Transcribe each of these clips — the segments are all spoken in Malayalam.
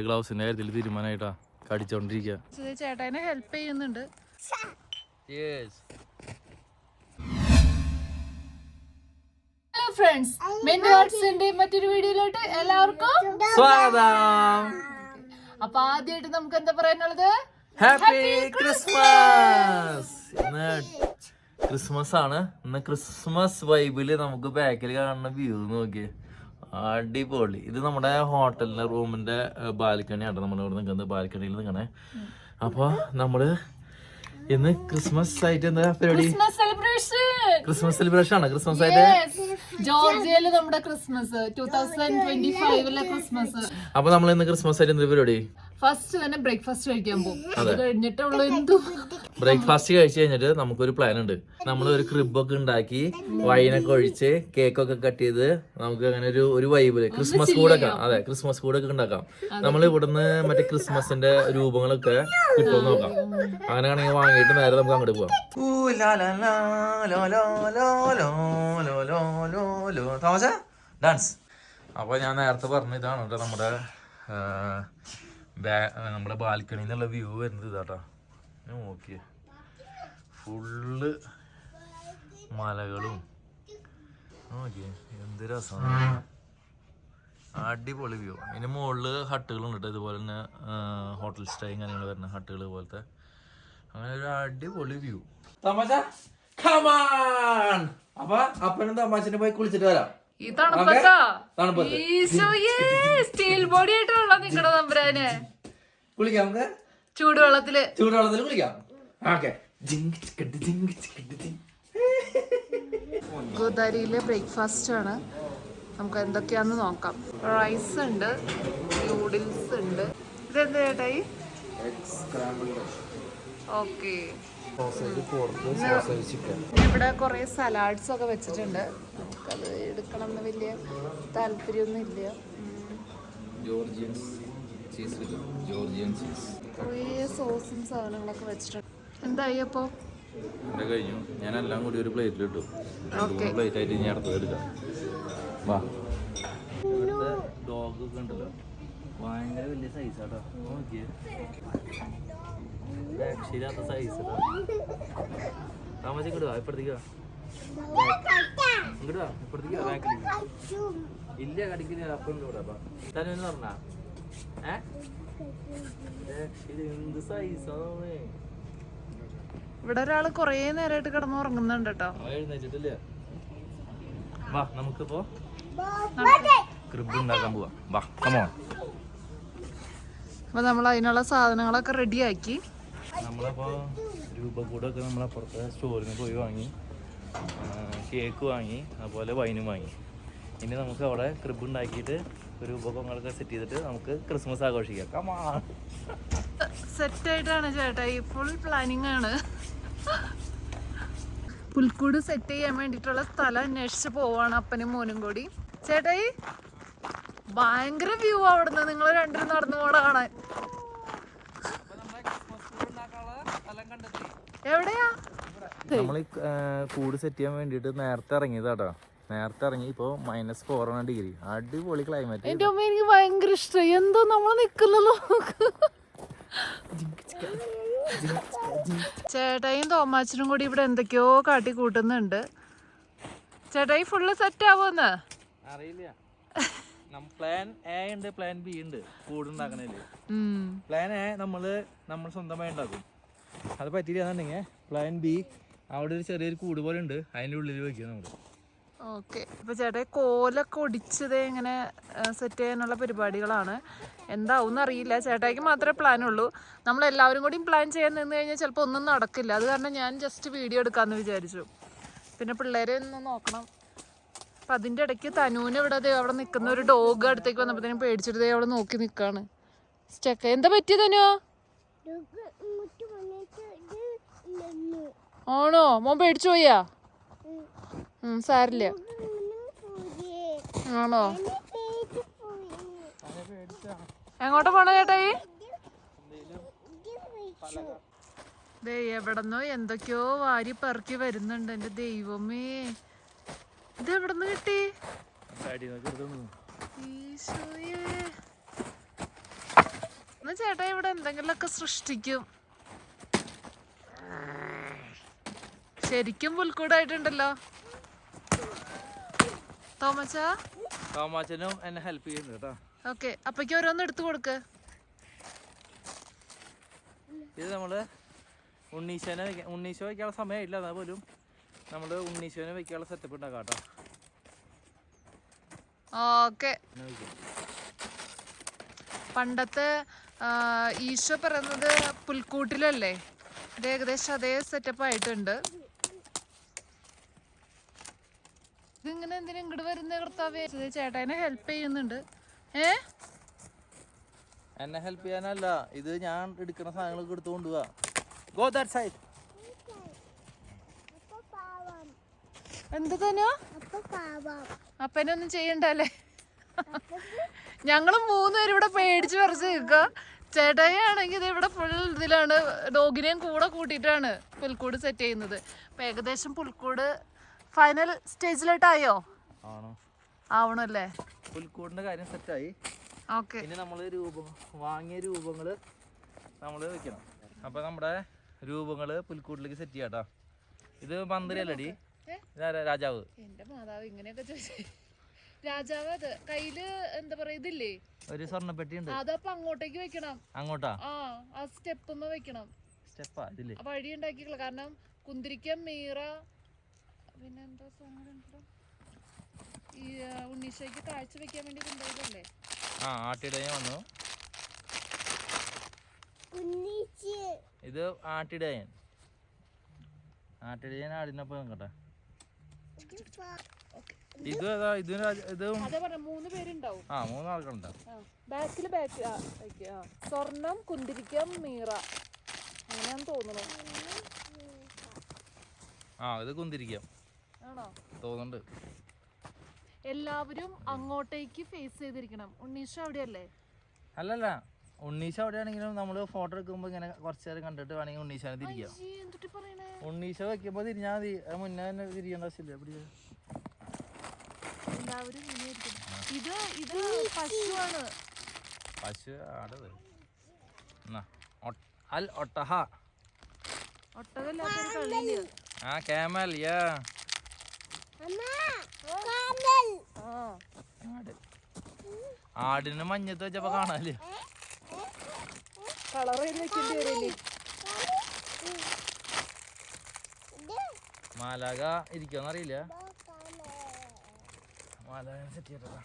ചേട്ടായിന്റെ ഗ്ലൗസിന്റെ കാര്യത്തിൽ തീരുമാനമായിട്ടാ കടിച്ചോണ്ടിരിക്കുക. ചേട്ടായിനെ ഹെൽപ്പ് ചെയ്യുന്നുണ്ട്. ഹലോ ഫ്രണ്ട്സ്, മെന്റോർസിന്റെ മറ്റൊരു വീഡിയോയിലോട്ട് എല്ലാവർക്കും സ്വാഗതം. അപ്പൊ ആദ്യമായിട്ട് നമുക്ക് എന്താ പറയാനുള്ളത്? Happy Christmas. ഇന്ന് ക്രിസ്മസ് ആണ്. ഇന്ന് ക്രിസ്മസ് വൈബില് നമുക്ക് ബാക്കിൽ കാണുന്ന വ്യൂ നോക്കിയേ, അടിപൊളി. ഇത് നമ്മുടെ ഹോട്ടലിന്റെ റൂമിന്റെ ബാൽക്കണി ആണ്. നമ്മൾ ഇവിടെ നിൽക്കുന്നത് ബാൽക്കണിയിൽ നിൽക്കണേ. അപ്പൊ നമ്മള് ഇന്ന് ക്രിസ്മസ് ആയിട്ട് എന്താ പരിപാടി? ക്രിസ്മസ് സെലിബ്രേഷൻ ആണ്. ക്രിസ്മസ് ആയിട്ട് ജോർജിയയില് നമ്മുടെ ക്രിസ്മസ് 2025 ക്രിസ്മസ്. അപ്പൊ നമ്മൾ ഇന്ന് ക്രിസ്മസ് ആയിട്ട് എന്ത് പരിപാടി? ഫസ്റ്റ് തന്നെ ബ്രേക്ക്ഫാസ്റ്റ് കഴിക്കാൻ പോകും. അത് കഴിഞ്ഞിട്ടുള്ള എന്തു ബ്രേക്ക്ഫാസ്റ്റ് കഴിച്ചു കഴിഞ്ഞിട്ട് നമുക്കൊരു പ്ലാൻ ഉണ്ട്. നമ്മൾ ഒരു ക്രിബൊക്കെ ഉണ്ടാക്കി വൈനൊക്കെ ഒഴിച്ച് കേക്കൊക്കെ കട്ട് ചെയ്ത് നമുക്ക് അങ്ങനെ ഒരു വൈബില് ക്രിസ്മസ് കൂടൊക്കെ, അതെ ക്രിസ്മസ് കൂടൊക്കെ ഉണ്ടാക്കാം. നമ്മൾ ഇവിടുന്ന് മറ്റേ ക്രിസ്മസിന്റെ രൂപങ്ങളൊക്കെ കിട്ടുമെന്ന് നോക്കാം. അങ്ങനെയാണെങ്കിൽ വാങ്ങിയിട്ട് നേരെ നമുക്ക് അങ്ങോട്ട് പോവാം. ഡാൻസ്. അപ്പൊ ഞാൻ നേരത്തെ പറഞ്ഞ ഇതാണ് കേട്ടോ നമ്മുടെ ബാൽക്കണിയിൽ നിന്നുള്ള വ്യൂ വരുന്നത് ഇതാട്ടോ. നോക്കിയേ, ഫുള്ള് മലകളും. നോക്കിയേ എന്ത് രസമാണ്, അടിപൊളി വ്യൂ. അതിന് മുകളില് ഹട്ടുകളുണ്ട് കേട്ടോ, ഇതുപോലെ തന്നെ ഹോട്ടൽ സ്റ്റേ കാര്യങ്ങൾ വരുന്ന ഹട്ടുകൾ പോലത്തെ. അങ്ങനെ ഒരു അടിപൊളി വ്യൂ. അപ്പൊ അപ്പനും തമാശന് പോയി കുളിച്ചിട്ട് വരാം. ഈ സ്റ്റീൽ ബോഡി ആയിട്ടുള്ള നിക്കണ നമ്പരാന് കുളിക്കാം, നമുക്ക് ചൂടുവെള്ളത്തില് കുളിക്കാം. ഗോദാരിയിലെ ബ്രേക്ക്ഫാസ്റ്റ് ആണ്. നമുക്ക് എന്തൊക്കെയാന്ന് നോക്കാം. റൈസ് ഉണ്ട്, നൂഡിൽസ് ഉണ്ട്. ഇതെന്താ ചേട്ടായി? ഓക്കെ. ഇവിടെ കുറെ സലാഡ്സ് ഒക്കെ വെച്ചിട്ടുണ്ട്. നമുക്കത് എടുക്കണം എന്ന് വലിയ താല്പര്യമൊന്നും ഇല്ല. കുറേ സോസും സാധനങ്ങളൊക്കെ വെച്ചിട്ടുണ്ട്. എന്തായി അപ്പോ? കഴിഞ്ഞു. ഞാൻ എല്ലാം കൂടി ഒരു പ്ലേറ്റിൽ ഇട്ടു. പ്ലേറ്റ് ആയിട്ട് ഇനി അടുത്തത് എടുക്കാം. വാ. ഇവിടുത്തെ ഡോഗ് ഒക്കെ ഉണ്ടല്ലോ, ഭയങ്കര വലിയ സൈസാട്ടോ. നോക്കിയേ, രക്ഷയില്ലാത്ത സൈസ്. താമസിക്കടുക ഇപ്പഴത്തേക്കാ, ഇങ്ങോട്ടാ ഇപ്പഴത്തേക്കാ ബാക്കിലേക്ക്. ഇല്ല കടിക്കില്ല. അപ്പം ഇവിടെ തന്നെ പറഞ്ഞാ എന്ത് സൈസാണേ. ഇവിടെ ഒരാള് കൊറേ നേരമായിട്ട് കിടന്ന് ഉറങ്ങുന്നുണ്ട് കേട്ടോ. എഴുന്നേറ്റിട്ടില്ല. വാ നമുക്കിപ്പോ ക്രിബ് ഉണ്ടാക്കാൻ പോവാം. വാ കമോൺ. അപ്പൊ നമ്മൾ അതിനുള്ള സാധനങ്ങളൊക്കെ റെഡിയാക്കി. നമ്മളപ്പോ രൂപക്കൂടൊക്കെ നമ്മളപ്പുറത്തെ സ്റ്റോറിന് പോയി വാങ്ങി, കേക്ക് വാങ്ങി, അതുപോലെ വൈനും വാങ്ങി. ഇനി നമുക്ക് അവിടെ ക്രിബ് ഉണ്ടാക്കിയിട്ട് ഒരു ഉപകരണങ്ങളൊക്കെ സെറ്റ് ചെയ്തിട്ട് നമുക്ക് ക്രിസ്മസ് ആഘോഷിക്കാം. കമോൺ. സെറ്റായിട്ടാണ് ചേട്ടായി, ഫുൾ പ്ലാനിങ് ആണ്. പുൽക്കൂട് സെറ്റ് ചെയ്യാൻ വേണ്ടിയിട്ടുള്ള സ്ഥലം അന്വേഷിച്ച് പോവാണ് അപ്പനും മോനും കൂടി. ചേട്ടായി ഭയങ്കര വ്യൂ അവിടുന്ന്, നിങ്ങൾ രണ്ടും നടന്നു പോണ കാണാൻ. എവിടെയാ? നമ്മൾ കൂട് സെറ്റ് ചെയ്യാൻ വേണ്ടിട്ട് നേരത്തെ ഇറങ്ങിയതാട്ടോ. നേരത്തെ ഇറങ്ങി. ഇപ്പൊ -4 ഡിഗ്രി, അടിപൊളി ക്ലൈമറ്റ്. എന്റെ അമ്മ എനിക്ക് ഭയങ്കര ഇഷ്ടമായി. എന്തോ നമ്മൾ നിക്കുന്നല്ലോ. ചേട്ടായും തോമാച്ചനും കൂടി ഇവിടെ എന്തൊക്കെയോ കാട്ടി കൂട്ടുന്നുണ്ട്. ചേട്ടായി ഫുള്ള് സെറ്റ് ആവുമെന്ന് അറിയില്ല. പ്ലാൻ എ ഉണ്ട്, പ്ലാൻ ബി ഉണ്ട്. കൂടുണ്ടാക്കണേല് പ്ലാൻ എ നമ്മൾ സ്വന്തമായി ഉണ്ടാക്കും. അത് പറ്റിയില്ലാന്നുണ്ടെങ്കിൽ പ്ലാൻ ബി അവിടെ ഒരു ചെറിയൊരു കൂട് പോലെ ഉണ്ട്, അതിൻ്റെ ഉള്ളിൽ വെക്കുക നമ്മൾ. ഓക്കെ. ഇപ്പൊ ചേട്ടായി കോലൊക്കെ ഒടിച്ചത് ഇങ്ങനെ സെറ്റ് ചെയ്യാനുള്ള പരിപാടികളാണ്. എന്താവും അറിയില്ല. ചേട്ടായിക്ക് മാത്രമേ പ്ലാൻ ഉള്ളൂ. നമ്മളെല്ലാവരും കൂടി പ്ലാൻ ചെയ്യാൻ നിന്ന് കഴിഞ്ഞാൽ ചിലപ്പോൾ ഒന്നും നടക്കില്ല. അത് കാരണം ഞാൻ ജസ്റ്റ് വീഡിയോ എടുക്കാമെന്ന് വിചാരിച്ചു. പിന്നെ പിള്ളേരെ ഒന്ന് നോക്കണം. അപ്പം അതിൻ്റെ ഇടയ്ക്ക് തനൂന് ഇവിടെ അവിടെ നിൽക്കുന്ന ഒരു ഡോഗ് അടുത്തേക്ക് വന്നപ്പോഴത്തേനും പേടിച്ചിട്ട് അവളെ നോക്കി നിൽക്കുകയാണ്. സ്റ്റെക്ക എന്താ പറ്റിയ തനോ? ആണോ? മോൻ പേടിച്ചു പോയാ? സാരില്ല. ആണോ? എങ്ങോട്ടാ പോണ ചേട്ടായി? ദേ എവിടെന്നോ എന്തൊക്കെയോ വാരി പെറുക്കി വരുന്നുണ്ട്. എന്റെ ദൈവമേ, ഇത് എവിടെന്ന് കിട്ടി? ഈശോയേ, എന്നാ ചേട്ടാ ഇവിടെ എന്തെങ്കിലുമൊക്കെ സൃഷ്ടിക്കും. ശരിക്കും പുൽക്കൂടായിട്ടുണ്ടല്ലോ. തോമാച്ചനും എന്നെ ഹെൽപ്പ് ചെയ്യുന്നു കേട്ടോ. ഓക്കെ, അപ്പക്ക് ഓരോന്ന് എടുത്തു കൊടുക്ക്. ഇത് നമ്മള് ഉണ്ണീശോ വയ്ക്കാനുള്ള സമയമില്ല, എന്നാൽ പോലും നമ്മള് ഉണ്ണീശോനെ വയ്ക്കാനുള്ള സെറ്റപ്പ് ഉണ്ടാക്കാം കേട്ടോ. ഓക്കെ, പണ്ടത്തെ ഈശോ പറയുന്നത് പുൽക്കൂട്ടിലല്ലേ, ഇത് ഏകദേശം അതേ സെറ്റപ്പ് ആയിട്ടുണ്ട്. ഇതിങ്ങനെ എന്തിനാ ഇങ്ങോട്ട് വരുന്ന കർത്താവേ? ചേട്ടാനെ ഹെൽപ്പ് ചെയ്യുന്നുണ്ട്. എന്നെ ഹെൽപ്പ് ചെയ്യാനല്ല, ഇത് ഞാൻ എടുക്കുന്ന സാധനങ്ങളൊക്കെ എടുത്തു കൊണ്ടുപോവാ. Go that side. എന്ത് തന്നെ അപ്പനൊന്നും ചെയ്യണ്ടല്ലേ? ഞങ്ങള് 3 പേരും ഇവിടെ പേടിച്ച് പറിച്ച് നിൽക്കുക. ചേട്ടായി ആണെങ്കിൽ ഇത് ഇവിടെ ഫുൾ ഇതിലാണ്, ഡോഗിനെയും കൂടെ കൂട്ടിയിട്ടാണ് പുൽക്കൂട് സെറ്റ് ചെയ്യുന്നത്. അപ്പൊ ഏകദേശം പുൽക്കൂട് ഫൈനൽ സ്റ്റേജിലോട്ടായോ? ആവണല്ലേ? പുൽക്കൂടിന്റെ കാര്യം സെറ്റായി. ഓക്കെ, ഇനി നമ്മള് വാങ്ങിയ രൂപങ്ങള് നമ്മള് വെക്കണം. അപ്പൊ നമ്മുടെ രൂപങ്ങള് പുൽക്കൂട്ടിലേക്ക് സെറ്റ് ചെയ്യാട്ടാ. ഇത് മന്ത്രിയല്ലടി, രാജാവ്. എന്റെ മാതാവ് ഇങ്ങനെയൊക്കെ ചോദിച്ചേ. രാജാവ് അത് കയ്യില് എന്താ പറയാ, ഇതില്ലേ ഒരു സ്വർണ്ണപ്പെട്ടി ഉണ്ട്, അതപ്പൊ അങ്ങോട്ടേക്ക് വെക്കണം. അങ്ങോട്ടാ? ആ സ്റ്റെപ്പുമ്മ വെക്കണം. സ്റ്റെപ്പാ ഇതില് വഴി ഉണ്ടാക്കിയില്ല, കാരണം കുന്തിരിക്കം മീറ പിന്നെ എന്താ ഈ ഉണ്ണീശോയ്ക്ക് കാഴ്ച വെക്കാൻ വേണ്ടി കൊണ്ടുപോയതല്ലേ. ആട്ടിടയൻ വന്നു. ഇത് ആട്ടിടയൻ ആടിനൊപ്പം നോക്കട്ടെ. ഇത് ഇത് 3 പേരുണ്ടാവും. 3 ആൾക്കാരുണ്ടാവും. ബാക്കില് സ്വർണം, കുന്തിരിക്കം, മീറ, അങ്ങനെയാന്ന് തോന്നുന്നു. ഇത് കുന്തിരിക്കാം ആണോ തോന്നുന്നുണ്ട്. എല്ലാവരും അങ്ങോട്ടേക്ക് ഫേസ് ചെയ്തിരിക്കണം. ഉണ്ണീശ അവിടെയല്ലേ? അല്ലല്ല, ഉണ്ണീശ അവിടെയാണെങ്കിലും നമ്മള് ഫോട്ടോ എടുക്കുമ്പോ ഇങ്ങനെ കുറച്ചു നേരം കണ്ടിട്ട് വേണമെങ്കിൽ ഉണ്ണീശാനെ തിരിക്കാം. ഉണ്ണീശ വെക്കുമ്പോ തിരിഞ്ഞാൽ മതി, മുന്നേ തന്നെ തിരിയേണ്ട ആവശ്യമില്ല. എല്ലാവരും ഇത് പശുവാണ്. പശു ആടത് ഒട്ടഹ ഒട്ടകല്ലാത്തൊരു കളിയില്ല. ക്യാമൽ. ആടിന് മഞ്ഞത്ത് വെച്ചപ്പോ കാണാല്ലേ, കളർ വെക്കേണ്ടി വരില്ലേ? മാലാക ഇരിക്കുമെന്നറിയില്ല. മാലാക സെറ്റ് ചെയ്തതാ.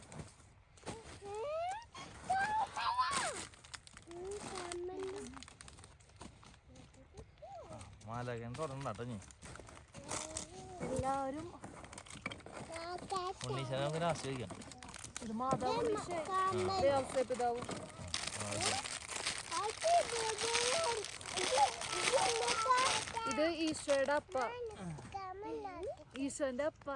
മാലാകൻ തുടങ്ങട്ടോ നീ. എല്ലാവരും ഉണ്ണീശനെ നമുക്ക് ആശ്രയിക്കാം. ഇത് മാതാവ് പിതാവും. ഇത് ഈശോയുടെ അപ്പ, ഈശോന്റെ അപ്പ.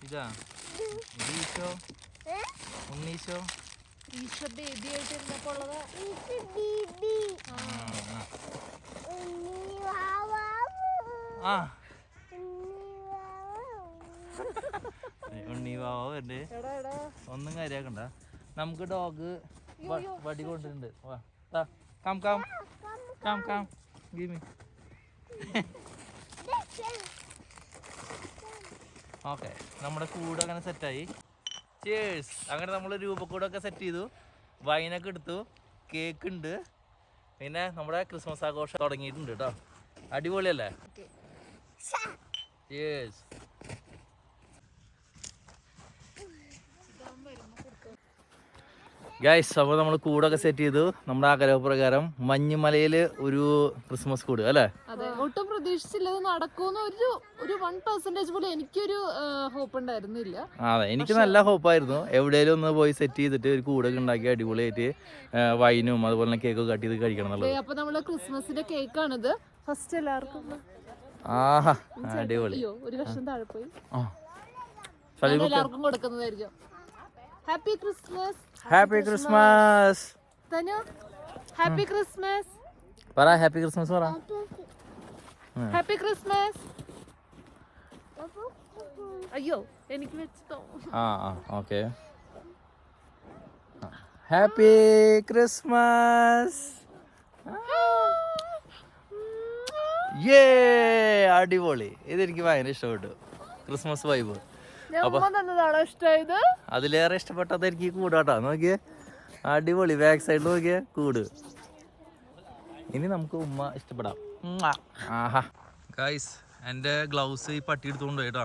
ഇതാ ഈശോ, ഉണ്ണീശോ, ഈശോ ബേബി ആയിട്ട് ഇരുന്നപ്പോ ഉള്ളതാ. ഉണ്ണീവാവോ ഉണ്ട്. ഒന്നും കാര്യാക്കണ്ട, നമുക്ക് ഡോഗ് വടി കൊണ്ടുണ്ട്. Come come come come give me. Okay, നമ്മുടെ കൂട് അങ്ങനെ സെറ്റായി. ചേഴ്സ്. അങ്ങനെ നമ്മൾ രൂപക്കൂടൊക്കെ സെറ്റ് ചെയ്തു, വൈനൊക്കെ എടുത്തു, കേക്ക് ഉണ്ട്, പിന്നെ നമ്മുടെ ക്രിസ്മസ് ആഘോഷം തുടങ്ങിയിട്ടുണ്ട് കേട്ടോ. അടിപൊളിയല്ലേ? ചേഴ്സ്. ഗൈസ്, അപ്പോൾ നമ്മൾ കൂടൊക്കെ സെറ്റ് ചെയ്തു. നമ്മുടെ ആഗ്രഹ പ്രകാരം മഞ്ഞുമലയിൽ ഒരു ക്രിസ്മസ് കൂട് അല്ലേ? അതെ, ഒട്ടും പ്രതീക്ഷിച്ചില്ലത് നടക്കുമെന്ന് ഒരു 1% പോലും എനിക്കൊരു ഹോപ്പ് ഉണ്ടായിരുന്നില്ല. അതെ, എനിക്ക് നല്ല ഹോപ്പായിരുന്നു. എവിടെയെങ്കിലും ഒന്ന് പോയി സെറ്റ് ചെയ്തിട്ട് ഒരു കൂടൊക്കെ ഉണ്ടാക്കി അടിപൊളിയായിട്ട് വൈനും അതുപോലെ തന്നെ കേക്കൊക്കെ കട്ട് ചെയ്ത് കഴിക്കണം എന്നുള്ളത്. അപ്പൊ നമ്മള് ക്രിസ്മസിന്റെ കേക്കാണിത്. ഫസ്റ്റ് എല്ലാവർക്കും ആഹാ, അടിപൊളി. ഒരു കഷ്ണം താഴെ പോയി. എല്ലാവർക്കും കൊടുക്കുന്നതായിരിക്കും. Happy Christmas. Happy Christmas. Tanu happy Christmas പറ. ഹാപ്പി ക്രിസ്മസ് പറ. Happy Christmas. അയ്യോ എനിക്ക് വെച്ചോ. ഓക്കെ. Happy Christmas. അടിപൊളി. ഇതെനിക്ക് ഭയങ്കര ഇഷ്ടപ്പെട്ടു. Christmas vibe. അതിലേറെ ഇഷ്ടപ്പെട്ടത് എനിക്ക് കൂടാട്ടോ. നോക്കിയേ അടിപൊളി. ബാക്ക് സൈഡിൽ നോക്കിയേ കൂട്. ഇനി നമുക്ക് ഉമ്മ ഇഷ്ടപ്പെടാം. ആഹാ ഗൈസ്, എൻ്റെ ഗ്ലൗസ് ഈ പട്ടി എടുത്തുകൊണ്ട് കേട്ടോ.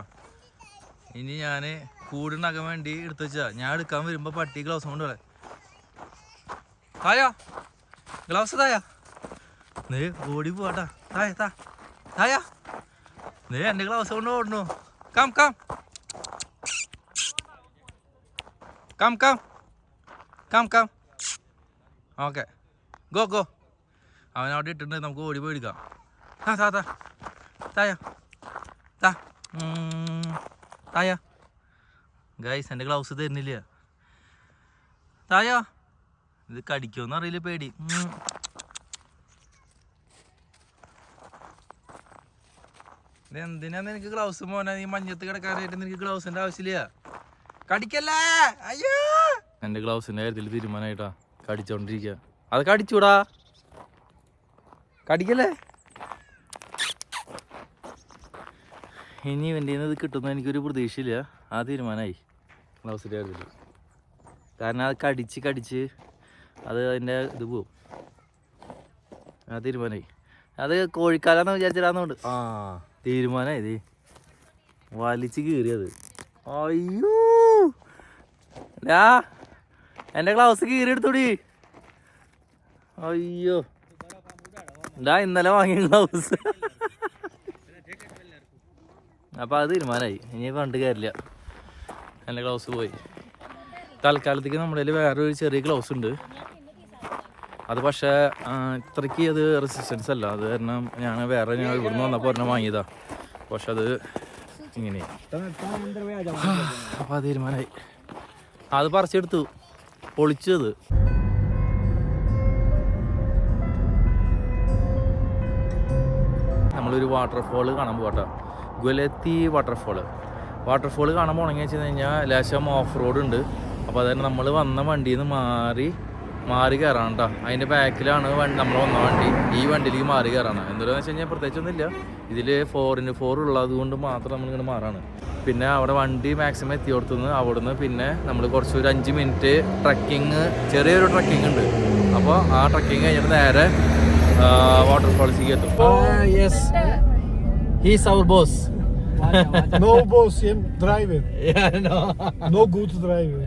ഇനി ഞാൻ കൂടിനകം വേണ്ടി എടുത്തു വെച്ചാ. ഞാൻ എടുക്കാൻ വരുമ്പോൾ പട്ടി ഗ്ലൗസ് കൊണ്ട് വരാം. തായാ ഗ്ലൗസ് തായാ. നീ ഓടി പോവാട്ടാ. തായാ നീ എൻ്റെ ഗ്ലൗസ് കൊണ്ട് ഓടണു. Come come come come come come. Okay go go. അവനവിടെ ഇട്ടിട്ടുണ്ട്. നമുക്ക് ഓടി പോയി എടുക്കാം. തായാ ഗൈസ്, എൻ്റെ ഗ്ലൗസ് തരുന്നില്ല. തായാ ഇത് കടിക്കുമെന്ന് അറിയില്ല, പേടി. എന്തിനാ നിനക്ക് ഗ്ലൗസ് മോനെ? നീ മഞ്ഞത്ത് കിടക്കാനായിട്ട് നിനക്ക് ഗ്ലൗസിന്റെ ആവശ്യമില്ല. കടിക്കല്ലേ. അയ്യോ, എൻ്റെ ഗ്ലൗസിന്റെ കാര്യത്തിൽ തീരുമാനമായിട്ടാ. കടിച്ചോണ്ടിരിക്കുക. അത് കടിച്ചൂടാ. കടിക്കല്ലേ. ഇനി ഇവൻ്റെ ഇത് കിട്ടുന്ന എനിക്കൊരു പ്രതീക്ഷയില്ല. ആ തീരുമാനമായി ഗ്ലൗസിൻ്റെ കാര്യത്തിൽ. കാരണം അത് കടിച്ച് അത് അതിൻ്റെ ഇത് പോവും. ആ തീരുമാനമായി. അത് കോഴിക്കാലാന്ന് വിചാരിച്ചിടാന്നുണ്ട്. തീരുമാനമായി. ഇത് വലിച്ച് കീറിയത്. അയ്യോ എൻ്റെ ഗ്ലൗസ് കീറി എടുത്തോടി. അയ്യോ ഇന്നലെ വാങ്ങിയ ഗ്ലൗസ്. അപ്പോൾ അത് തീരുമാനമായി. ഇനി കണ്ടു കയറില്ല. എൻ്റെ ഗ്ലൗസ് പോയി. തൽക്കാലത്തേക്ക് നമ്മുടെ കയ്യിൽ വേറൊരു ചെറിയ ഗ്ലൗസ് ഉണ്ട്. അത് പക്ഷേ ഇത്രയ്ക്ക് അത് റെസിസ്റ്റൻസ് അല്ല. അത് കാരണം ഞാൻ ഇവിടുന്ന് വന്നപ്പോൾ ഒരെണ്ണം വാങ്ങിയതാ. പക്ഷെ അത് ഇങ്ങനെ. അപ്പോൾ അത് തീരുമാനമായി. അത് പറിച്ചെടുത്തു, പൊളിച്ചത്. നമ്മളൊരു വാട്ടർഫോൾ കാണാൻ പോകട്ടോ. ഗുലത്തി വാട്ടർഫോൾ കാണാൻ പോകണമെന്ന് വെച്ച് കഴിഞ്ഞാൽ ലേശം ഓഫ് റോഡ് ഉണ്ട്. അപ്പോൾ അത് തന്നെ നമ്മൾ വന്ന വണ്ടിയിൽ നിന്ന് മാറി കയറാണ് കേട്ടോ. അതിൻ്റെ ബാക്കിലാണ് നമ്മൾ വന്ന വണ്ടി. ഈ വണ്ടിയിലേക്ക് മാറി കയറാണ്. എന്താണെന്ന് വെച്ച് കഴിഞ്ഞാൽ പ്രത്യേകിച്ചൊന്നുമില്ല. ഇതിൽ 4x4 ഉള്ളത് കൊണ്ട് മാത്രം നമ്മളിങ്ങനെ മാറാണ്. പിന്നെ അവിടെ വണ്ടി മാക്സിമം എത്തി കൊടുത്തുനിന്ന് അവിടുന്ന് പിന്നെ നമ്മൾ കുറച്ചൊരു 5 മിനിറ്റ് ട്രക്കിങ്, ചെറിയൊരു ട്രക്കിംഗ് ഉണ്ട്. അപ്പോൾ ആ ട്രക്കിങ് കഴിഞ്ഞിട്ട് നേരെ വാട്ടർഫോൾസിലേക്ക് എത്തും. Yes, he's our boss. No boss, him driver. No good driver.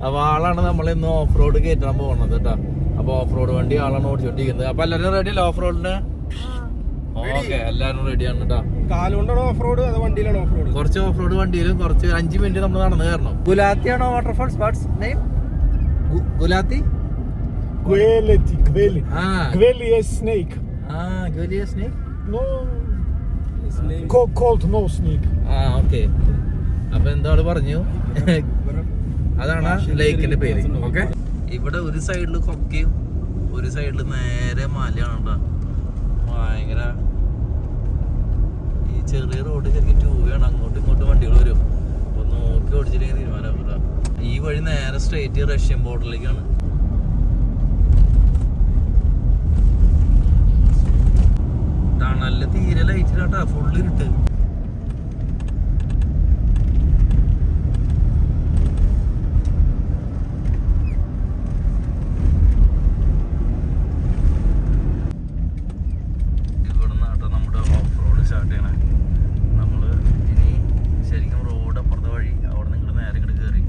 അപ്പൊ ആളാണ് നമ്മൾ ഇന്ന് ഓഫ് റോഡ് കയറ്റാൻ പോകുന്നത് കേട്ടോ. അപ്പൊ ഓഫ് റോഡ് വണ്ടി ആളാണ് ഓടിച്ചോണ്ടിരിക്കുന്നത്. അപ്പൊ എല്ലാവരും റെഡി അല്ലേ ഓഫ് റോഡിന്? ഓക്കെ, എല്ലാവരും റെഡിയാണ് കേട്ടോ. കാലുകൊണ്ടാണോ ഓഫ് റോഡ് അതോ വണ്ടിയിലാണോ ഓഫ് റോഡ്? കുറച്ച് ഓഫ് റോഡ് വണ്ടിയിലും കുറച്ച് 5 മിനിറ്റ് നമ്മൾ നടന്നു കയറണം. ഗുലാത്തിയാണോ വാട്ടർഫോൾസ്? What's name? ഗുലാത്തി? Gweleti. Gweli is snake. Gweli is snake? No. Cold no snake. Okay. അപ്പൊ എന്താണ് പറഞ്ഞു? അതാണ് ലേക്കിന്റെ പേര്. ഓക്കെ. ഇവിടെ ഒരു സൈഡിൽ കൊക്കയും ഒരു സൈഡിൽ നേരെ മലയാണ് കേട്ടോ. ഭയങ്കര ഈ ചെറിയ റോഡ് ശരിക്കും 2 വേണം. അങ്ങോട്ടും ഇങ്ങോട്ടും വണ്ടികൾ വരും. അപ്പൊ നോക്കി ഓടിച്ചില്ലെങ്കിൽ തീരുമാനമാകും കേട്ടോ. ഈ വഴി നേരെ സ്ട്രേറ്റ് റഷ്യൻ ബോർഡറിലേക്കാണ്. ടണലില് തീരെ ലൈറ്റിലാട്ടാ, ഫുള്ള് ഇരുട്ട്. ഇവിടെ നിന്നാട്ടോ നമ്മുടെ ഓഫ് റോഡ് സ്റ്റാർട്ട് ചെയ്യണേ. നമ്മള് ഇനി ശരിക്കും റോഡ് അപ്പുറത്തെ വഴി അവിടെ നിങ്ങൾ നേരെ ഇങ്ങോട്ട് കയറി.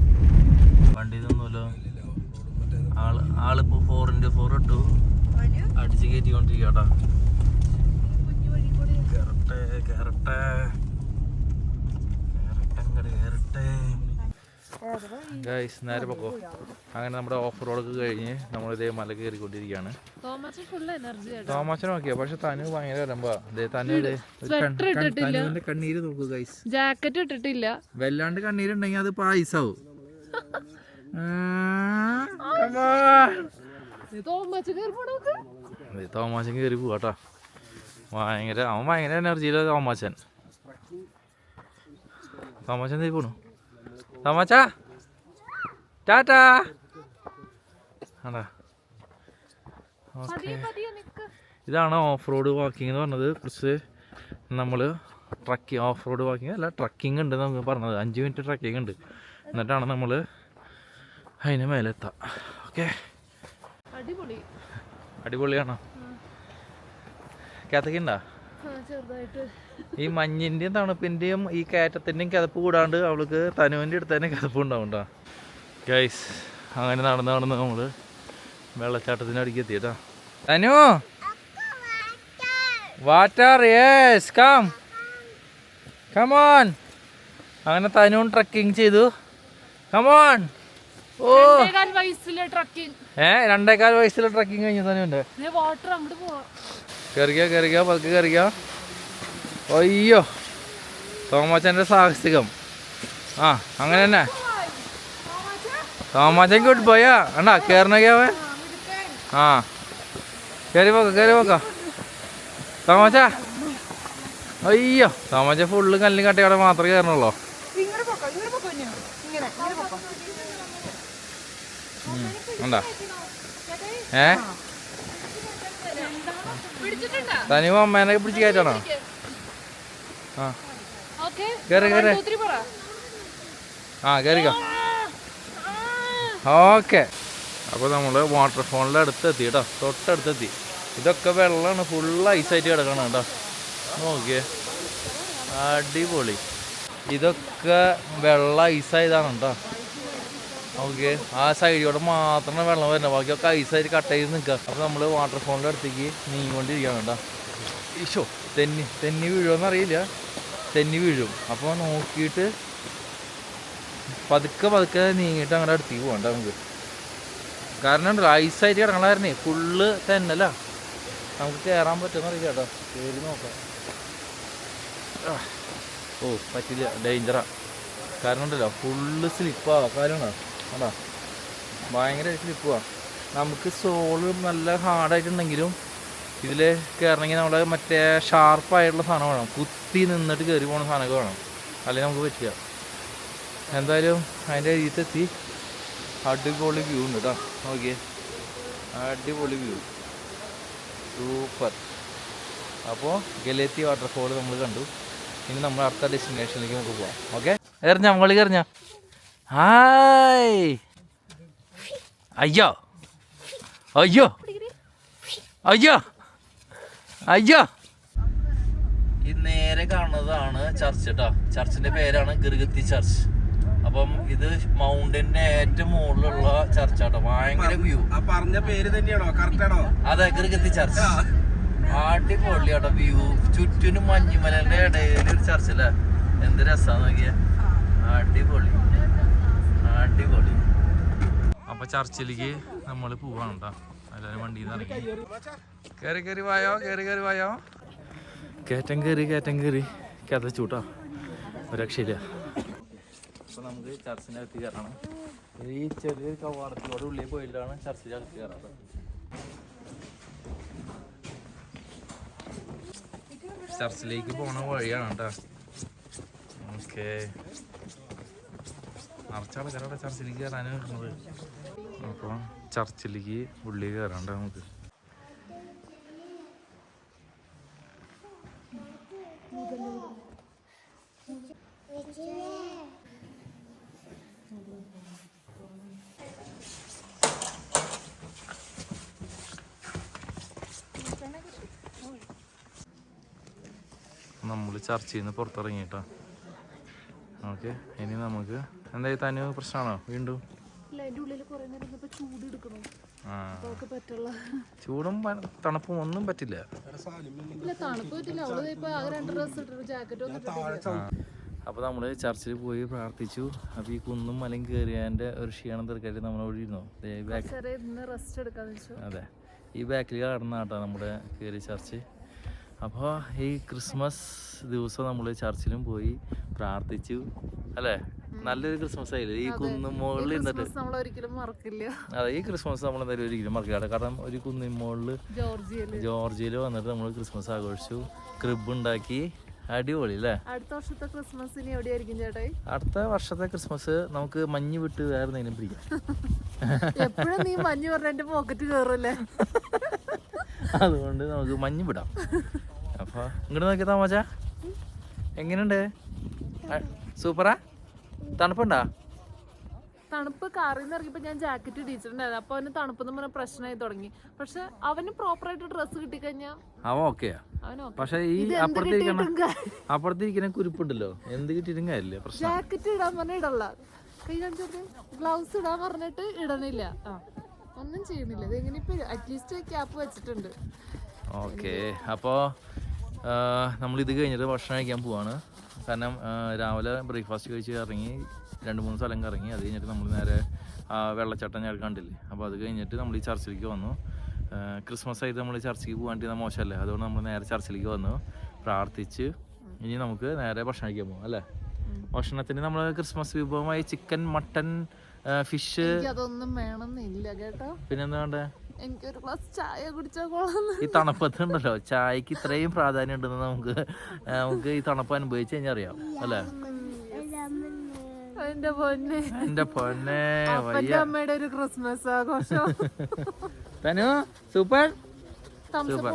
വണ്ടി ഇതൊന്നുമല്ലോ. ആളിപ്പോ 4x4 ഇട്ടു അടിച്ച് കയറ്റിക്കൊണ്ടിരിക്കട്ടാ. കേറട്ടെ. ഗൈസ് നേരെ പൊക്കോ. അങ്ങനെ നമ്മുടെ ഓഫ് റോഡൊക്കെ കഴിഞ്ഞ് നമ്മളിതേ മല കയറിക്കൊണ്ടിരിക്കുകയാണ്. തോമാച്ചൻ നോക്കിയാ പക്ഷെ തനു ഭയങ്കര വരുമ്പോ തനുവിന്റെ കണ്ണീര് നോക്കൂ ഗൈസ്. ജാക്കറ്റ് ഇട്ടിട്ടില്ല. വല്ലാണ്ട് കണ്ണീരുണ്ടെങ്കിൽ അത് പായസാവും. തോമാച്ചൻ കയറി പോവാട്ടോ. അവൻ ഭയങ്കര എനർജിയില തോമാച്ചൻ. തോമാച്ചൻ എന്ത് പോണു? തോമാച്ചാ ടാറ്റാ. ആടാ ഓക്കെ. ഇതാണ് ഓഫ് റോഡ് വാക്കിംഗ് എന്ന് പറഞ്ഞത്. കുറച്ച് നമ്മൾ ഓഫ് റോഡ് വാക്കിംഗ് അല്ല ട്രക്കിംഗ് ഉണ്ട് നമുക്ക് പറഞ്ഞത്. 5 മിനിറ്റ് ട്രക്കിംഗ് ഉണ്ട്. എന്നിട്ടാണ് നമ്മൾ അതിന് മേലെത്താം. ഓക്കെ അടിപൊളിയാണോ? കിതക്കുണ്ടോ? ഈ മഞ്ഞിൻ്റെയും തണുപ്പിൻ്റെയും ഈ കയറ്റത്തിൻ്റെയും കിതപ്പ് കൂടാണ്ട് അവൾക്ക് തനുവിൻ്റെ അടുത്ത് തന്നെ കിതപ്പ് ഉണ്ടാവുണ്ടോ ഗൈസ്. അങ്ങനെ നടന്ന് നമ്മൾ വെള്ളച്ചാട്ടത്തിൻ്റെ അടുക്ക് എത്തിയിട്ടാ. തനു വാട്ടർ യെസ് കം കമോൺ. അങ്ങനെ തനുവും ട്രക്കിംഗ് ചെയ്തു. കമോൺ. ഓ 2.25 വയസ്സിലെ ട്രക്കിംഗ് കഴിഞ്ഞു തനുവിൻ്റെ. കയറിക്കോ പതുക്കെ കയറിക്കോ. അയ്യോ തോമാച്ചൻ്റെ സാഹസികം. അങ്ങനെ തന്നെ തോമാച്ചൻ ഗുഡ് ബോയാ. കണ്ടാ കയറണൊക്കെ അവൻ. കയറി പോക്ക തോമാച്ച. അയ്യോ തോമാച്ച ഫുള്ള് കല്ലും കട്ടയോടെ മാത്രമേ കയറണുള്ളൂ. എന്താ തനിയും അമ്മേനൊക്കെ പിടിച്ച് കയറ്റണോ? കേറിക്കോ. ഓക്കെ. അപ്പോൾ നമ്മൾ വാട്ടർഫോളിൻ്റെ അടുത്തെത്തി കേട്ടോ. തൊട്ടടുത്തെത്തി. ഇതൊക്കെ വെള്ളമാണ്. ഫുള്ള് ഐസായിട്ട് കിടക്കണം കേട്ടോ. നോക്കിയേ അടിപൊളി. ഇതൊക്കെ വെള്ളം ഐസായതാണ് കേട്ടോ. ഓക്കെ ആ സൈഡിലൂടെ മാത്രമേ വെള്ളം വരുന്നത്. ബാക്കിയൊക്കെ ഐസായിട്ട് കട്ട് ചെയ്ത് നിൽക്കുക. അപ്പോൾ നമ്മൾ വാട്ടർഫോളിൻ്റെ അടുത്തേക്ക് നീങ്ങിക്കൊണ്ടിരിക്കുകയാണ് കേട്ടോ. ഈശോ തെന്നി വീഴുമെന്നറിയില്ല. തെന്നി വീഴും. അപ്പോൾ നോക്കിയിട്ട് പതുക്കെ നീങ്ങിയിട്ട് അങ്ങനെ അടുത്തേക്ക് പോകണ്ട നമുക്ക്. കാരണം ഉണ്ടല്ലോ ഐസായിട്ട് കിടക്കണമായിരുന്നേ. ഫുള്ള് തന്നല്ല. നമുക്ക് കയറാൻ പറ്റുമെന്നറിയില്ല കേട്ടോ. കയറി നോക്കാം. ഓ പറ്റില്ല, ഡേഞ്ചറാ. കാരണം ഉണ്ടല്ലോ ഫുള്ള് സ്ലിപ്പാണ്. കാര്യമാണ് കേട്ടോ. ഭയങ്കര സ്ലിപ്പാണ്. നമുക്ക് സോള് നല്ല ഹാർഡായിട്ടുണ്ടെങ്കിലും ഇതിൽ കയറണമെങ്കിൽ നമ്മുടെ മറ്റേ ഷാർപ്പായിട്ടുള്ള സാധനം വേണം. കുത്തി നിന്നിട്ട് കയറി പോകുന്ന സാധനമൊക്കെ വേണം. അല്ലെങ്കിൽ നമുക്ക് പറ്റില്ല. എന്തായാലും അതിൻ്റെ എഴുത്തെത്തി. അടിപൊളി വ്യൂ ഉണ്ട് കേട്ടോ. നോക്കിയേ അടിപൊളി വ്യൂ, സൂപ്പർ. അപ്പോൾ ഗലേത്തി വാട്ടർഫോൾ നമ്മൾ കണ്ടു. ഇനി നമ്മൾ അടുത്ത ഡെസ്റ്റിനേഷനിലേക്ക് നമുക്ക് പോവാം. ഓക്കെ എറിഞ്ഞ മോളി എറിഞ്ഞ. ഹായ് അയ്യോ അയ്യോ അയ്യോ അയ്യോ. ഈ നേരെ കാണുന്നതാണ് ചർച്ച് കേട്ടോ. ചർച്ചിന്റെ പേരാണ് ഗിർഗത്തി ചർച്ച്. അപ്പം ഇത് മൗണ്ടന്റെ ഏറ്റവും മുകളിലുള്ള ചർച്ചാട്ടോ. ഭയങ്കര വ്യൂ. പറഞ്ഞ പേര് തന്നെയാണോ? കറക്റ്റ് ആണോ? അതെ ഗിർഗത്തി ചർച്ച്. അടിപൊളിയാട്ടോ വ്യൂ. ചുറ്റിനും മഞ്ഞുമലന്റെ ഇടയിൽ ഒരു ചർച്ച് അല്ലേ. എന്ത് രസാന്ന് നോക്കിയ. അടിപൊളി അടിപൊളി. അപ്പൊ ചർച്ചിലേക്ക് നമ്മൾ പോവാണ് കേട്ടോ. എല്ലാവരും വണ്ടിയിൽ നിന്ന് ഇറങ്ങി കയറി വായോ. കയറ്റം കയറി കഥച്ചൂട്ടോ. ഒരു രക്ഷയില്ല. അപ്പോൾ നമുക്ക് ചർച്ചിൻ്റെ അകത്ത് കയറണം. ഈ ചെറിയൊരു കവാടത്തിലൂടെ ഉള്ളിൽ പോയിട്ടാണ് ചർച്ചിൻ്റെ അകത്ത് കയറാറ്. ചർച്ചിലേക്ക് പോണ വഴിയാണ് കേട്ടോ. ഓക്കെ നിറച്ച ആൾക്കാരവിടെ ചർച്ചിലേക്ക് കയറാൻ വരുന്നത്. അപ്പോൾ ചർച്ചിലേക്ക് ഉള്ളിൽ കയറാണ്ട നമുക്ക്. നമ്മൾ ചർച്ചയിൽ നിന്ന് പുറത്തിറങ്ങിയിട്ടാ. ഓക്കെ ഇനി നമുക്ക് എന്തായി തനു പ്രശ്നമാണോ വീണ്ടും? ചൂടും തണുപ്പും ഒന്നും പറ്റില്ല. അപ്പോൾ നമ്മൾ ചർച്ചിൽ പോയി പ്രാർത്ഥിച്ചു. അപ്പോൾ ഈ കുന്നും മലയും കയറിയതിൻ്റെ ഒരു ക്ഷീണം തീർക്കായിട്ട് നമ്മളോട് ഇരുന്നു. റെസ്റ്റ് എടുക്കാന്ന് വെച്ചു. അതെ, ഈ ബാക്കിൽ കാണുന്ന കേട്ടോ നമ്മുടെ കയറി ചർച്ച്. അപ്പോൾ ഈ ക്രിസ്മസ് ദിവസം നമ്മൾ ചർച്ചിലും പോയി പ്രാർത്ഥിച്ചു അല്ലേ. നല്ലൊരു ക്രിസ്മസ് ആയില്ലേ ഈ കുന്നും മുകളിൽ ഇരുന്നിട്ട്. നമ്മളൊരിക്കലും മറക്കില്ല. അതെ, ഈ ക്രിസ്മസ് നമ്മൾ എന്തായാലും ഒരിക്കലും മറക്കില്ല. കാരണം ഒരു കുന്നിൻ മുകളിൽ ജോർജിയയിൽ വന്നിട്ട് നമ്മൾ ക്രിസ്മസ് ആഘോഷിച്ചു, ക്രിബ് ഉണ്ടാക്കി, അടിപൊളി അല്ലേ. അടുത്ത വർഷത്തെ ക്രിസ്മസിന് എവിടെയായിരിക്കും ചേട്ടായി? അടുത്ത വർഷത്തെ ക്രിസ്മസ് നമുക്ക് മഞ്ഞ് വിട്ട് വേറെ എന്തെങ്കിലും പിടിക്കാം. എപ്പോഴും നീ മഞ്ഞ് പറഞ്ഞ എന്റെ പോക്കറ്റ് കയറല്ലേ. അതുകൊണ്ട് നമുക്ക് മഞ്ഞ് വിടാം. അപ്പൊ ഇങ്ങോട്ട് നോക്കിയ താമസ എങ്ങനെയുണ്ട്? സൂപ്പറാ? തണുപ്പുണ്ടാ? തണുപ്പ് കാറിൽ നിന്ന് ഇറങ്ങിയപ്പോ ഞാൻ ജാക്കറ്റ് ഇടിച്ചിട്ടുണ്ടായിരുന്നു. അപ്പൊ അവന് തണുപ്പെന്ന് പറഞ്ഞ പ്രശ്നമായി തുടങ്ങി. പക്ഷെ അവന് പ്രോപ്പറായിട്ട് ഡ്രസ്സ് കിട്ടിക്കഴിഞ്ഞാ അവൻ ഓക്കെയാ. പക്ഷെ ഈ അപ്പുറത്തിരിക്കുന്ന കുരുപ്പുണ്ടല്ലോ, എന്ത് കിട്ടിയിട്ടും കാര്യമില്ല. പ്രശ്നം ജാക്കറ്റ് ഇടാൻ പറഞ്ഞ ഇടല്ല, കൈ കാണിച്ചിട്ട് ഗ്ലൗസ് ഇടാൻ പറഞ്ഞിട്ട് ഇടണില്ല. ഒന്നും ചെയ്യുന്നില്ല. ഇതെങ്ങനെ ഇപ്പൊ അറ്റ്ലീസ്റ്റ് ക്യാപ്പ് വെച്ചിട്ടുണ്ട്. ഓക്കെ, അപ്പോൾ നമ്മളിത് കഴിഞ്ഞിട്ട് ഭക്ഷണം കഴിക്കാൻ പോവാണ്. കാരണം രാവിലെ ബ്രേക്ക്ഫാസ്റ്റ് കഴിച്ച് ഇറങ്ങി 2-3 സ്ഥലം കറങ്ങി. അത് കഴിഞ്ഞിട്ട് നമ്മൾ നേരെ വെള്ളച്ചാട്ടം ഞാൻ കണ്ടില്ലേ. അപ്പോൾ അത് കഴിഞ്ഞിട്ട് നമ്മൾ ഈ ചർച്ചിലേക്ക് വന്നു. ക്രിസ്മസ് ആയിട്ട് നമ്മൾ ചർച്ചിലേക്ക് പോകാൻ മോശമല്ലേ, അതുകൊണ്ട് നമ്മൾ നേരെ ചർച്ചിലേക്ക് വന്നു, പ്രാർത്ഥിച്ച് ഇനി നമുക്ക് നേരെ ഭക്ഷണം കഴിക്കാൻ പോകാം അല്ലേ. ഭക്ഷണത്തിന് നമ്മൾ ക്രിസ്മസ് വിഭവമായി ചിക്കൻ, മട്ടൻ, ഫിഷ്. അതൊന്നും വേണമെന്നില്ല കേട്ടോ. പിന്നെന്താ വേണ്ടേ? എനിക്കൊരു ഗ്ലാസ് ചായ കുടിച്ചാൽ ഈ തണുപ്പത്തുണ്ടല്ലോ ചായക്ക് ഇത്രയും പ്രാധാന്യം ഉണ്ടെന്ന് നമുക്ക് ഈ തണുപ്പ് അനുഭവിച്ച് കഴിഞ്ഞാൽ അറിയാം അല്ലേ. എന്റെ പൊന്നെ അമ്മയുടെ ഒരു ക്രിസ്മസ് ആഘോഷം. തനു സൂപ്പർ സൂപ്പർ.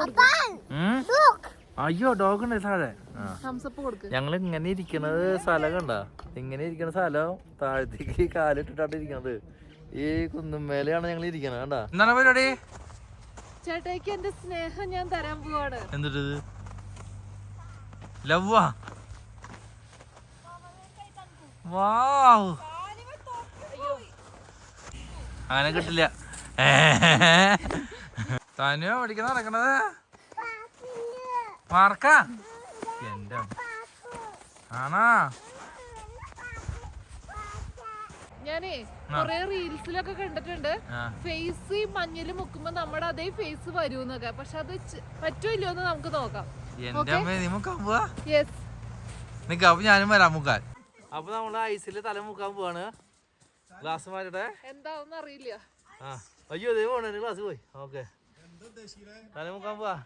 അയ്യോ ഡോഗ് ഉണ്ട് താഴെ. ഞങ്ങൾ ഇങ്ങനെ ഇരിക്കണത് സ്ഥലം കണ്ട, ഇങ്ങനെ ഇരിക്കണ സ്ഥലം താഴത്തേക്ക് കാലിട്ടിട്ടാണ് ഇരിക്കണത്. ഈ കുന്നുമേലെയാണ് ഞങ്ങൾ ഇരിക്കണത് കണ്ട. എന്താണ് പരിപാടി? ചേട്ടായിക്ക് എന്റെ സ്നേഹം ഞാൻ തരാൻ പോവാണ്. എന്നിട്ട് ലവ്വാ? വാവ്, അങ്ങനെ കിട്ടില്ല. തനുവാ പഠിക്കുന്ന നടക്കണത് പാർക്കാ? എന്റെ ആണാ? ഞാനേ കൊറേ റീൽസിലൊക്കെ കണ്ടിട്ടുണ്ട്, ഫേസ് മഞ്ഞില് മുക്കുമ്പോ നമ്മുടെ അതേ ഫേസ് വരൂന്നൊക്കെ. പക്ഷെ അത് പറ്റുമല്ലോ എന്ന് നമുക്ക് നോക്കാം. അപ്പൊ ഞാനും വരാം മുക്കാൻ. അപ്പൊ നമ്മള് ഐസില് തല മുക്കാൻ പോവാണ്. ഗ്ലാസ് മാറ്റട്ടെ, എന്താന്ന് അറിയില്ല. അയ്യോ ദൈവം പോണേ, ഗ്ലാസ് പോയി. ഓക്കെ, തല മുക്കാൻ പോവാ.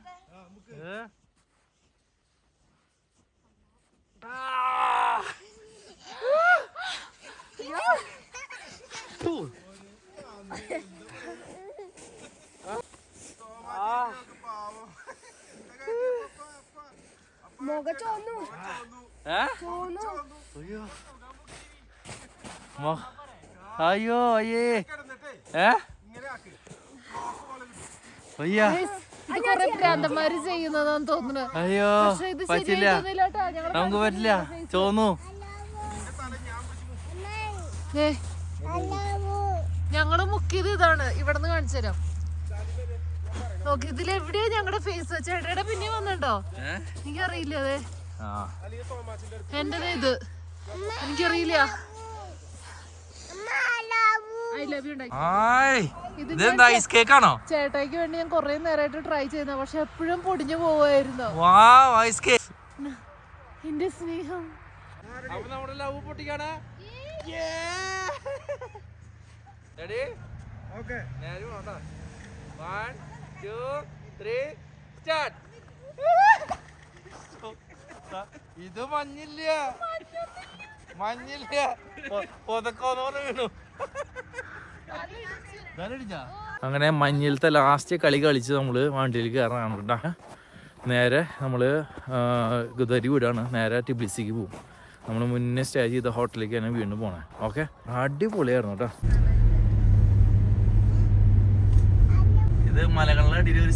അയ്യോ അയ്യേ ഭ്രാന്തന്മാര് ചെയ്യുന്നതാന്ന് തോന്നുന്നു. അയ്യോ പറ്റില്ല, നമുക്ക് പറ്റില്ല. ചോന്നു ഞങ്ങള് മുക്കിയത് ഇതാണ്. ഇവിടുന്ന് കാണിച്ചു തരാം. നോക്കി, ഇതിലെവിടെയാ ഞങ്ങളുടെ ഫേസ്? ചേട്ടയുടെ പിന്നെ വന്നിട്ടോ? എനിക്കറിയില്ല. അതെ എന്റേത് ഇത്, എനിക്കറിയില്ല. ചേട്ടായിക്ക് വേണ്ടി ഞാൻ കൊറേ നേരമായിട്ട് ട്രൈ ചെയ്യുന്ന, പക്ഷെ എപ്പോഴും പൊടിഞ്ഞു പോവായിരുന്നു. എന്റെ സ്നേഹം ഇത് മഞ്ഞില്ല, മഞ്ഞില്ല, പൊതക്കോന്ന് വീണു. അങ്ങനെ മഞ്ഞിലത്തെ ലാസ്റ്റ് കളി കളിച്ച് നമ്മള് വണ്ടിയിൽ കയറാണ് കേട്ടാ. നേരെ നമ്മള് ഗുദരി വിടാണ്, നേരെ ടിബ്ലിസിക്ക് പോകും. നമ്മൾ മുന്നേ സ്റ്റേ ചെയ്ത ഹോട്ടലിലേക്ക് തന്നെ വീണ്ടും പോണേ. ഓക്കെ, അടിപൊളിയായിരുന്നു കേട്ടോ. ഇത് മലകളുടെ അടിയിൽ ഒരു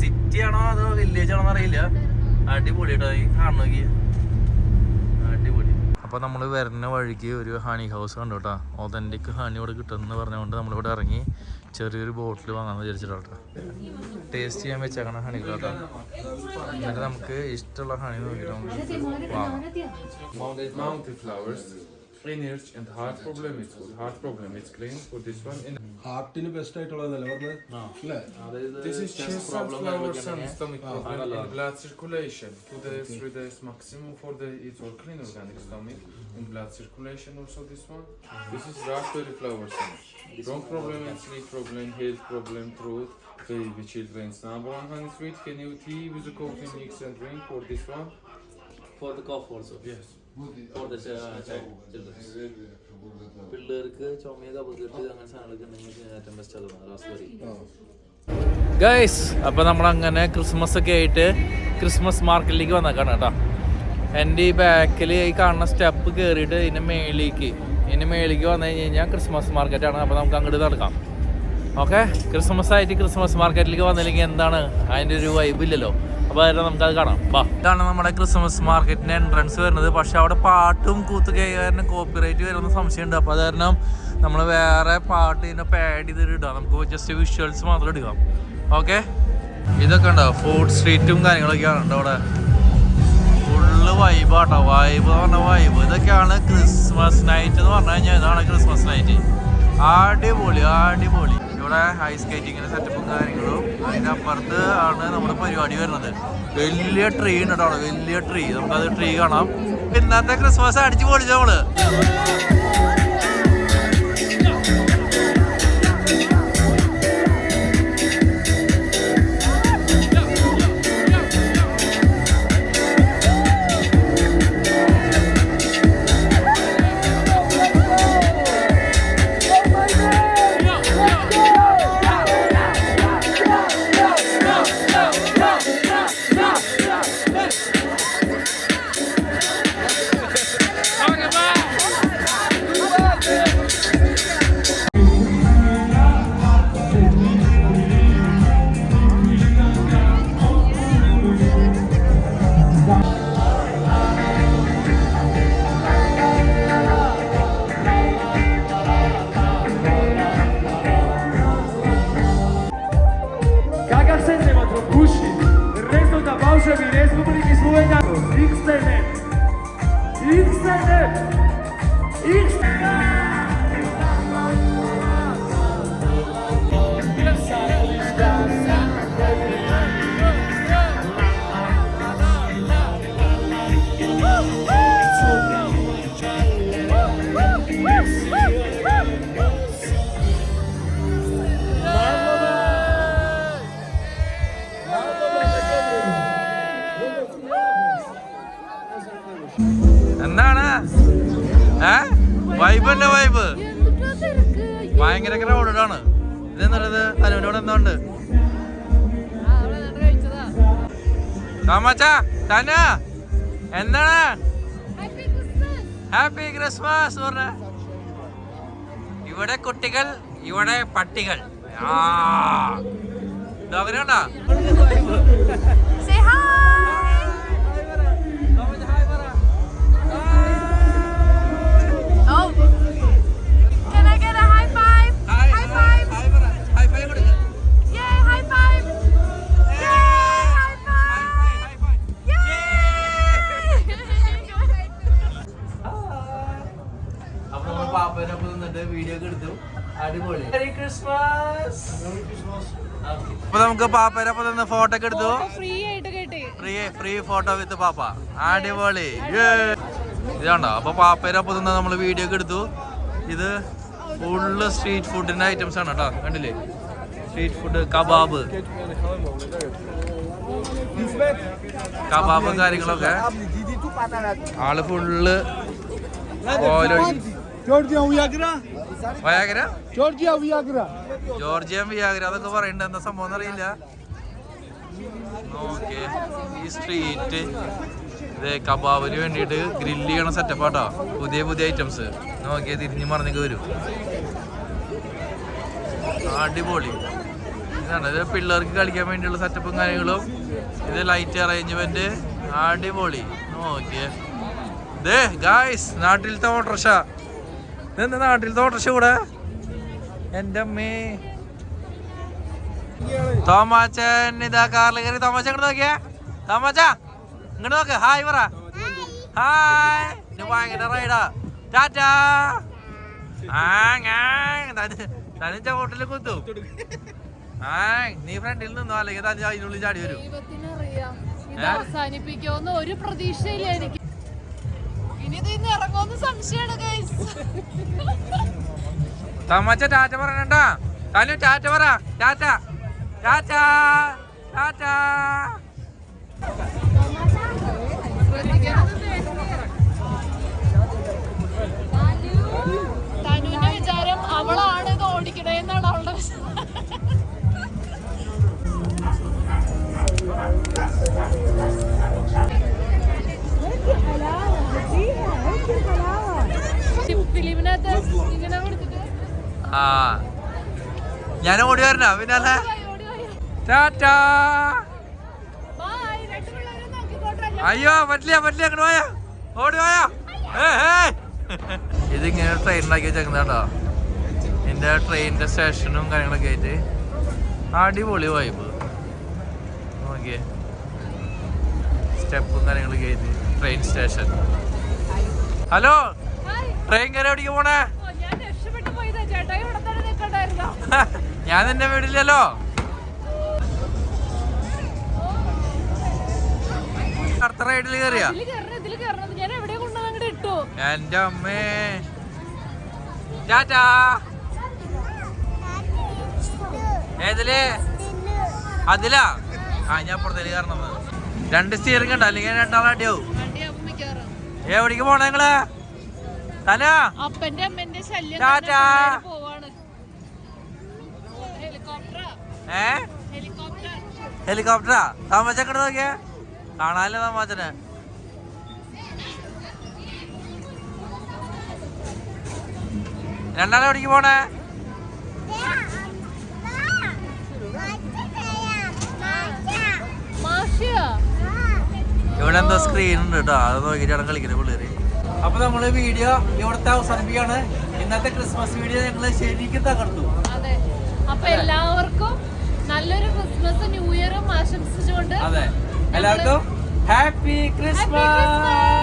സിറ്റി ആണോ അതോ വില്ലേജ് ആണോ അറിയില്ല. അടിപൊളി കേട്ടോ, ഈ കാണുന്ന അടിപൊളി. അപ്പോൾ നമ്മൾ വരുന്ന വഴിക്ക് ഒരു ഹണി ഹൗസ് കണ്ടു കേട്ടോ. ഒതൻറ്റിക് ഹണി ഇവിടെ കിട്ടുമെന്ന് പറഞ്ഞുകൊണ്ട് നമ്മളിവിടെ ഇറങ്ങി ചെറിയൊരു ബോട്ടിൽ വാങ്ങാമെന്ന് വിചാരിച്ചിട്ടോ. ടേസ്റ്റ് ചെയ്യാൻ വെച്ചേക്കണ ഹണി കേട്ടോ. എന്നിട്ട് നമുക്ക് ഇഷ്ടമുള്ള ഹണി നോക്കിയിട്ട് Lineage and heart problem is good. Heart problem is clean for this one. ഹാർട്ടിന് ബെസ്റ്റ് ആയിട്ടുള്ളതല്ലേ പറഞ്ഞത് അല്ലേ? This is chest sunflowers and stomach problem and blood circulation. 2 days, 3 days maximum. 4 days it's all clean organic stomach and blood circulation also this one. This is raspberry flower stomach. Bronch problem and sleep problem, health problem, throat, baby children's number 1 honey sweet. Can you tea with the coffee mix and drink for this one? For the cough also. Yes. For the child. പിള്ളേർക്ക് ചുമയൊക്കെ അപകടത്ത് അങ്ങനെ സാധനങ്ങളൊക്കെ ഉണ്ടെങ്കിൽ ഏറ്റവും ബെസ്റ്റ് അതാണ് റാസ്ബെറി. ഗൈസ് അപ്പോൾ നമ്മളങ്ങനെ ക്രിസ്മസ് ഒക്കെ ആയിട്ട് ക്രിസ്മസ് മാർക്കറ്റിലേക്ക് വന്നേക്കാണ് കേട്ടോ. എൻ്റെ ഈ ബാക്കിൽ ഈ കാണുന്ന സ്റ്റെപ്പ് കയറിയിട്ട് ഇതിൻ്റെ മേളിലേക്ക് വന്നു കഴിഞ്ഞാൽ ക്രിസ്മസ് മാർക്കറ്റാണ്. അപ്പോൾ നമുക്ക് അങ്ങോട്ട് നടക്കാം. ഓക്കെ, ക്രിസ്മസ് ആയിട്ട് ക്രിസ്മസ് മാർക്കറ്റിലേക്ക് വന്നില്ലെങ്കിൽ എന്താണ് അതിൻ്റെ ഒരു വൈബ് ഇല്ലല്ലോ. അപ്പോൾ അതിന് നമുക്കത് കാണാം. വാ, ഇതാണ് നമ്മുടെ ക്രിസ്മസ് മാർക്കറ്റിൻ്റെ എൻട്രൻസ് വരുന്നത്. പക്ഷെ അവിടെ പാട്ടും കൂത്ത് കാരണം കോപ്പിറൈറ്റ് വരുന്ന സംശയമുണ്ട്. അപ്പോൾ അത് കാരണം നമ്മൾ വേറെ പാട്ട് ഇതിൻ്റെ പാഡ് ചെയ്തിട്ട് ഇടാം. നമുക്ക് ജസ്റ്റ് വിഷ്വൽസ് മാത്രം എടുക്കാം. ഓക്കെ, ഇതൊക്കെ ഉണ്ടോ ഫുഡ് സ്ട്രീറ്റും കാര്യങ്ങളൊക്കെയാണ് ഉണ്ടോ അവിടെ. ഫുള്ള് വൈബാട്ടോ. വൈബ് എന്ന് പറഞ്ഞാൽ വൈബ്. ഇതൊക്കെയാണ് ക്രിസ്മസ് നൈറ്റ് എന്ന് പറഞ്ഞു കഴിഞ്ഞാൽ ഇതാണ് ക്രിസ്മസ് നൈറ്റ്. അടിപൊളി. ഇവിടെ ഐസ് സ്കേറ്റിങ്ങിൻ്റെ സെറ്റപ്പും കാര്യങ്ങളും. അതിൻ്റെ അപ്പുറത്ത് ആണ് നമ്മുടെ പരിപാടി വരുന്നത്. വലിയ ട്രീ ഉണ്ട് കേട്ടോ, വലിയ ട്രീ. നമുക്കത് ട്രീ കാണാം. ഇന്നത്തെ ക്രിസ്മസ് അടിച്ചു പൊളിച്ചു നമ്മള്. എന്താണ് വൈബല്ലേ വൈബ്? ഭയങ്കര ക്രൗഡാണ്. ഇതെന്നുള്ളത് അനുവിനോട് എന്തുണ്ട് താമച്ച തന്നെ എന്താണ് ഹാപ്പി ക്രിസ്മസ് പറഞ്ഞ. ഇവിടെ കുട്ടികൾ, ഇവിടെ പട്ടികൾ. അങ്ങനെയുണ്ടാ വീഡിയോ ഒക്കെ എടുത്തു. അടിപൊളി. അപ്പൊ നമുക്ക് പാപ്പേരൊപ്പം നിന്ന് ഫോട്ടോ ഒക്കെ എടുത്തു. ഫ്രീ ഫോട്ടോ വിത്ത് പാപ്പ. അടിപൊളി. ഇതാണ്ടോ. അപ്പൊ പാപ്പേരൊപ്പം നിന്ന് നമ്മള് വീഡിയോ ഒക്കെ എടുത്തു. ഇത് ഫുള്ള് സ്ട്രീറ്റ് ഫുഡിന്റെ ഐറ്റംസ് ആണ് കേട്ടോ. കണ്ടില്ലേ, സ്ട്രീറ്റ് ഫുഡ്, കബാബ് കാര്യങ്ങളൊക്കെ. ആള് ഫുള്ള് ജോർജിയൻ വിയാഗ്ര അതൊക്കെ പറയണ്ട. എന്താ സംഭവം അറിയില്ല. ഓക്കെ, ഈ സ്ട്രീറ്റ് ഇത് കബാബിന് വേണ്ടിയിട്ട് ഗ്രില്ല് ചെയ്യണ സെറ്റപ്പാട്ടോ. പുതിയ ഐറ്റംസ് നോക്കിയാൽ തിരിഞ്ഞു മറിഞ്ഞൊക്കെ വരും. അടിപൊളി. ഇതാണ് ഇത് പിള്ളേർക്ക് കളിക്കാൻ വേണ്ടിയുള്ള സെറ്റപ്പും കാര്യങ്ങളും. ഇത് ലൈറ്റ് അറേഞ്ച്മെന്റ്. അടിപൊളി. നോക്കിയേ ഗായ്സ് നാട്ടിലത്തെ ഓട്ടർഷ. ഇതെന്താ നാട്ടിലത്തെ ഓട്ടർഷ കൂടെ? എന്റെ അമ്മേ. തോമാച്ചൻ ഇതാ കാറിൽ കയറി. തോമാച്ച ഇങ്ങോട്ട് നോക്കിയേ. തോമാച്ച ഇങ്ങോട്ട് നോക്ക്. ഹായ് പറ. ഹായ്. ഭയങ്കര റൈഡാ. ടാറ്റാ. തനിച്ച ഹോട്ടലിൽ കുത്തും. നീ ഫ്രണ്ടിൽ നിന്നോ അല്ലെങ്കിൽ തന്നെ അതിനുള്ളിൽ ചാടി വരും. അവസാനിപ്പിക്കുമെന്ന് ഒരു പ്രതീക്ഷയില്ല എനിക്ക്. ഇനി ഇതിന്ന് ഇറങ്ങുമെന്ന് സംശയമാണ് ഗൈസ്. തമാച്ച ടാറ്റ പറയണ്ടാ. തനു ടാറ്റ പറ. ടാറ്റ ടാറ്റ ടാറ്റ. തനുവിന്റെ വിചാരം അവളാണ് ഇത് ഓടിക്കണേന്നാണ് അവളുടെ വിചാരം. ഫിലിമിനകത്ത് ഇങ്ങനെ കൊടുത്തിട്ട് ഞാൻ ഓടി വരണ പിന്നാലെ. ടാറ്റാ. അയ്യോ പറ്റില്ല പറ്റില്ല. അങ്ങോട്ട് പോയാ ഓടി പോയാ. ഇതിങ്ങനെ ട്രെയിനിലാക്കി വെച്ചേക്കുന്നതാട്ടോ. ഇതിന്റെ ട്രെയിനിന്റെ സ്റ്റേഷനും കാര്യങ്ങളൊക്കെ ആയിട്ട് അടിപൊളി വൈബ്. നോക്കിയേ സ്റ്റെപ്പും കാര്യങ്ങളൊക്കെ ആയിട്ട് ട്രെയിൻ സ്റ്റേഷൻ. ഹലോ, ട്രെയിൻ കയറി എവിടേക്ക് പോണേ? ഞാൻ നിന്നെ വീടില്ലല്ലോ. അടുത്ത റൈഡിൽ കയറിയാ? എന്റെ അമ്മേ. ടാറ്റാ. ഏതില്? അതിലാ? ഞാൻ അപ്പുറത്തേക്ക് കയറണം. 2 സ്റ്റിയറിംഗ് ഉണ്ടോ? അല്ലെങ്കിൽ രണ്ടാളും അടിയാവും. എവിടേക്ക് പോണേ നിങ്ങള്? തനാ. ടാറ്റാ. ഹെലികോപ്റ്ററാ? താമസക്കട നോക്കിയേ. കാണാനല്ലേ താമസനെ. രണ്ടാളും എവിടേക്ക് പോണേ? ഇവിടെ എന്തോ സ്ക്രീൻ ഉണ്ട് കേട്ടോ. അത് നോക്കിയിട്ടാണ് കളിക്കുന്നത് പിള്ളേര്. അപ്പൊ നമ്മള് വീഡിയോ ഇവിടുത്തെ അവസാനിപ്പിക്കുകയാണ്. ഇന്നത്തെ ക്രിസ്മസ് വീഡിയോ ഞങ്ങള് ശരിക്കും തകർത്തു. അതെ. അപ്പൊ എല്ലാവർക്കും നല്ലൊരു ക്രിസ്മസ് ന്യൂ ഇയറും ആശംസിച്ചുകൊണ്ട് അതെ എല്ലാവർക്കും ഹാപ്പി ക്രിസ്മസ്.